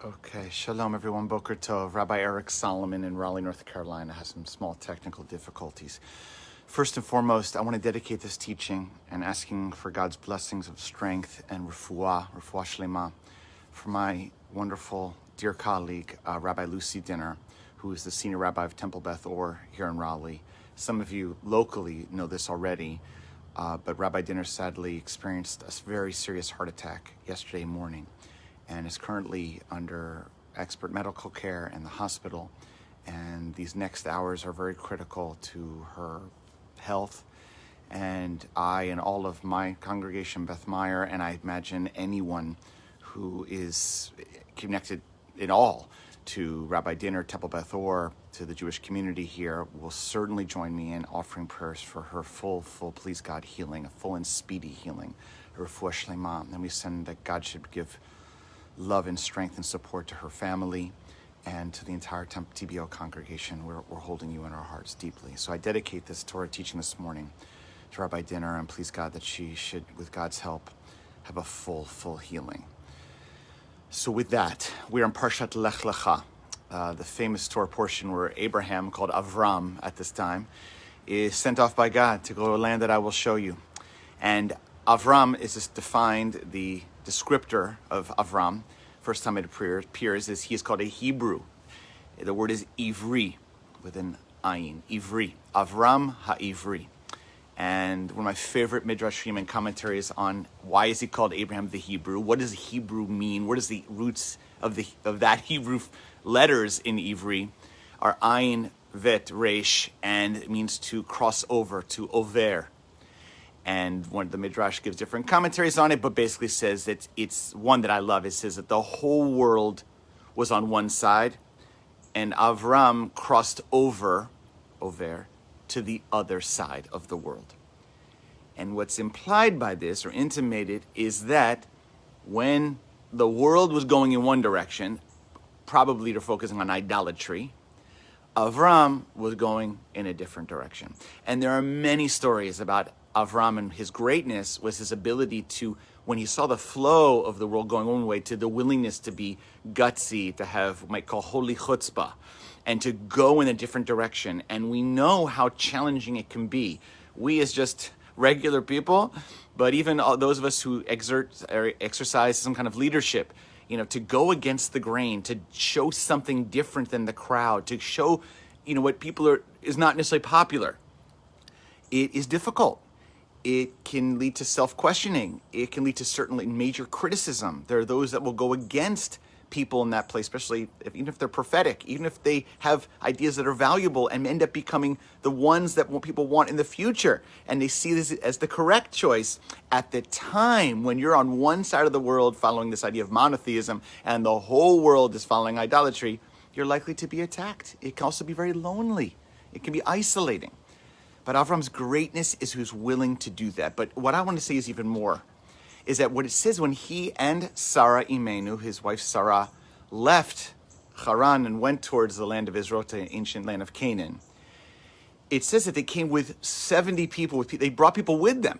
Okay, shalom everyone, Boker Tov. Rabbi Eric Solomon in Raleigh, North Carolina has some small technical difficulties. First and foremost, I want to dedicate this teaching and asking for God's blessings of strength and refuah shlema, for my wonderful dear colleague, Rabbi Lucy Dinner, who is the senior rabbi of Temple Beth Or here in Raleigh. Some of you locally know this already, but Rabbi Dinner sadly experienced a very serious heart attack yesterday morning, and is currently under expert medical care in the hospital. And these next hours are very critical to her health. And I and all of my congregation, Beth Meyer, and I imagine anyone who is connected at all to Rabbi Dinner, Temple Beth Or, to the Jewish community here, will certainly join me in offering prayers for her full, please God, healing, a full and speedy healing, her refuah shlema. And we send that God should give love and strength and support to her family and to the entire TBO congregation. We're holding you in our hearts deeply. So I dedicate this Torah teaching this morning to Rabbi Dinner, and please God that she should, with God's help, have a full healing. So with that, we're in Parshat Lech Lecha, the famous Torah portion where Abraham, called Avram at this time, is sent off by God to go to a land that I will show you. And Avram is just defined, the descriptor of Avram, first time it appears, is he is called a Hebrew. The word is Ivri, with an ayin, Ivri, Avram ha'Ivri. And one of my favorite midrashim and commentaries on why is he called Abraham the Hebrew? What does Hebrew mean? What is the roots of that Hebrew letters in Ivri? Are ayin, vet, resh, and it means to cross over, to over. And one of the Midrash gives different commentaries on it, but basically says that it's one that I love. It says that the whole world was on one side, and Avram crossed over, to the other side of the world. And what's implied by this, or intimated, is that when the world was going in one direction, probably to focusing on idolatry, Avram was going in a different direction. And there are many stories about Avram, and his greatness was his ability to, when he saw the flow of the world going one way, to the willingness to be gutsy, to have what we might call holy chutzpah, and to go in a different direction. And we know how challenging it can be. We as just regular people, but even those of us who exercise some kind of leadership, to go against the grain, to show something different than the crowd, to show, what people is not necessarily popular. It is difficult. It can lead to self-questioning. It can lead to certainly major criticism. There are those that will go against people in that place, especially even if they're prophetic, even if they have ideas that are valuable and end up becoming the ones that people want in the future. And they see this as the correct choice at the time when you're on one side of the world following this idea of monotheism and the whole world is following idolatry, you're likely to be attacked. It can also be very lonely. It can be isolating. But Avram's greatness is who's willing to do that. But what I want to say is even more, is that what it says when he and Sarah Imenu, his wife Sarah, left Haran and went towards the land of Israel, to the ancient land of Canaan, it says that they came with 70 people. They brought people with them.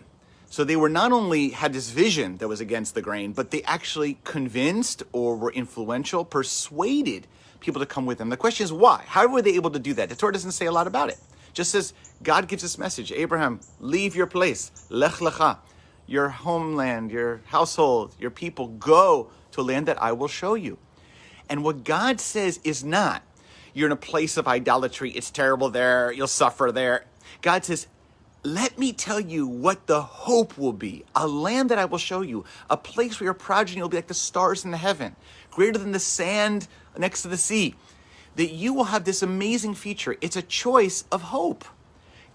So they were not only had this vision that was against the grain, but they actually convinced or were influential, persuaded people to come with them. The question is why? How were they able to do that? The Torah doesn't say a lot about it. Just says, God gives this message, Abraham, leave your place, lech lecha, your homeland, your household, your people, go to a land that I will show you. And what God says is not, you're in a place of idolatry, it's terrible there, you'll suffer there. God says, let me tell you what the hope will be, a land that I will show you, a place where your progeny will be like the stars in the heaven, greater than the sand next to the sea. That you will have this amazing feature. It's a choice of hope.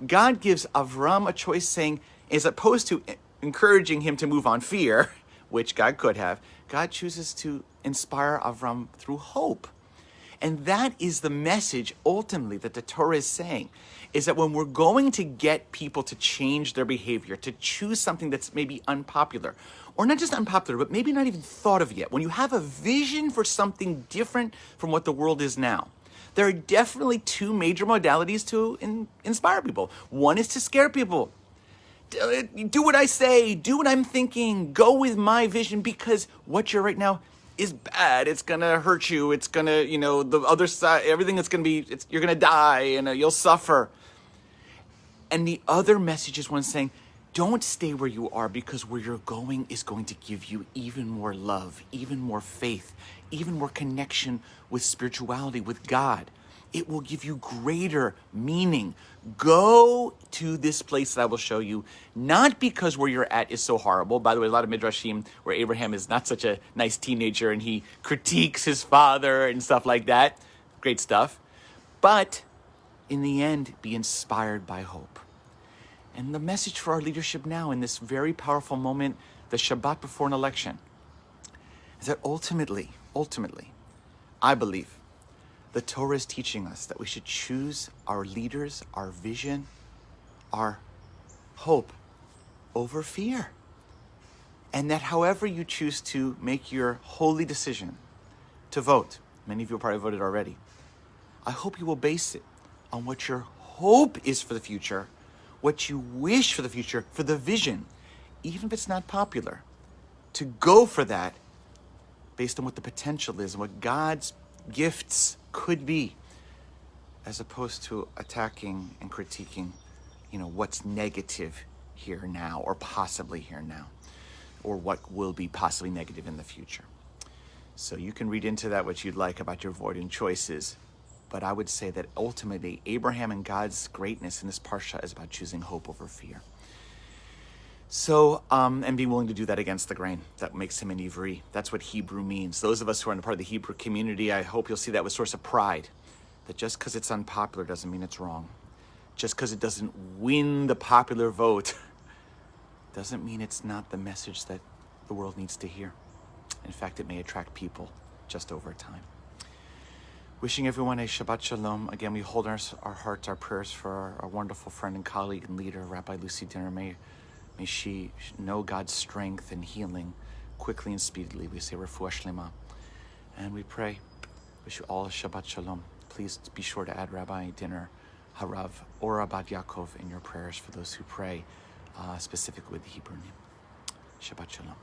God gives Avram a choice, saying, as opposed to encouraging him to move on fear, which God could have, God chooses to inspire Avram through hope. And that is the message, ultimately, that the Torah is saying, is that when we're going to get people to change their behavior, to choose something that's maybe unpopular, or not just unpopular, but maybe not even thought of yet, when you have a vision for something different from what the world is now, there are definitely two major modalities to inspire people. One is to scare people. Do what I say, do what I'm thinking, go with my vision, because what you're right now is bad. It's going to hurt you. It's going to, the other side, everything that's going to be, you're going to die and you'll suffer. And the other message is one saying, don't stay where you are, because where you're going is going to give you even more love, even more faith, even more connection with spirituality, with God. It will give you greater meaning. Go to this place that I will show you, not because where you're at is so horrible. By the way, a lot of midrashim where Abraham is not such a nice teenager and he critiques his father and stuff like that. Great stuff. But in the end, be inspired by hope. And the message for our leadership now in this very powerful moment, the Shabbat before an election, is that ultimately, I believe the Torah is teaching us that we should choose our leaders, our vision, our hope over fear. And that however you choose to make your holy decision to vote, many of you probably voted already, I hope you will base it on what your hope is for the future, what you wish for the future, for the vision, even if it's not popular, to go for that based on what the potential is and what God's gifts could be, as opposed to attacking and critiquing, what's negative here now, or possibly here now, or what will be possibly negative in the future. So you can read into that what you'd like about your voting choices. But I would say that ultimately, Abraham and God's greatness in this parsha is about choosing hope over fear. So, and being willing to do that against the grain. That makes him an Ivri. That's what Hebrew means. Those of us who are in part of the Hebrew community, I hope you'll see that with a source of pride. That just because it's unpopular doesn't mean it's wrong. Just because it doesn't win the popular vote doesn't mean it's not the message that the world needs to hear. In fact, it may attract people just over time. Wishing everyone a Shabbat Shalom. Again, we hold our hearts, our prayers for our wonderful friend and colleague and leader, Rabbi Lucy Dinner. May she know God's strength and healing quickly and speedily. We say Refuah Shlema. And we pray, wish you all a Shabbat Shalom. Please be sure to add Rabbi Dinner, Harav, or Rabbi Yaakov in your prayers for those who pray, specifically with the Hebrew name. Shabbat Shalom.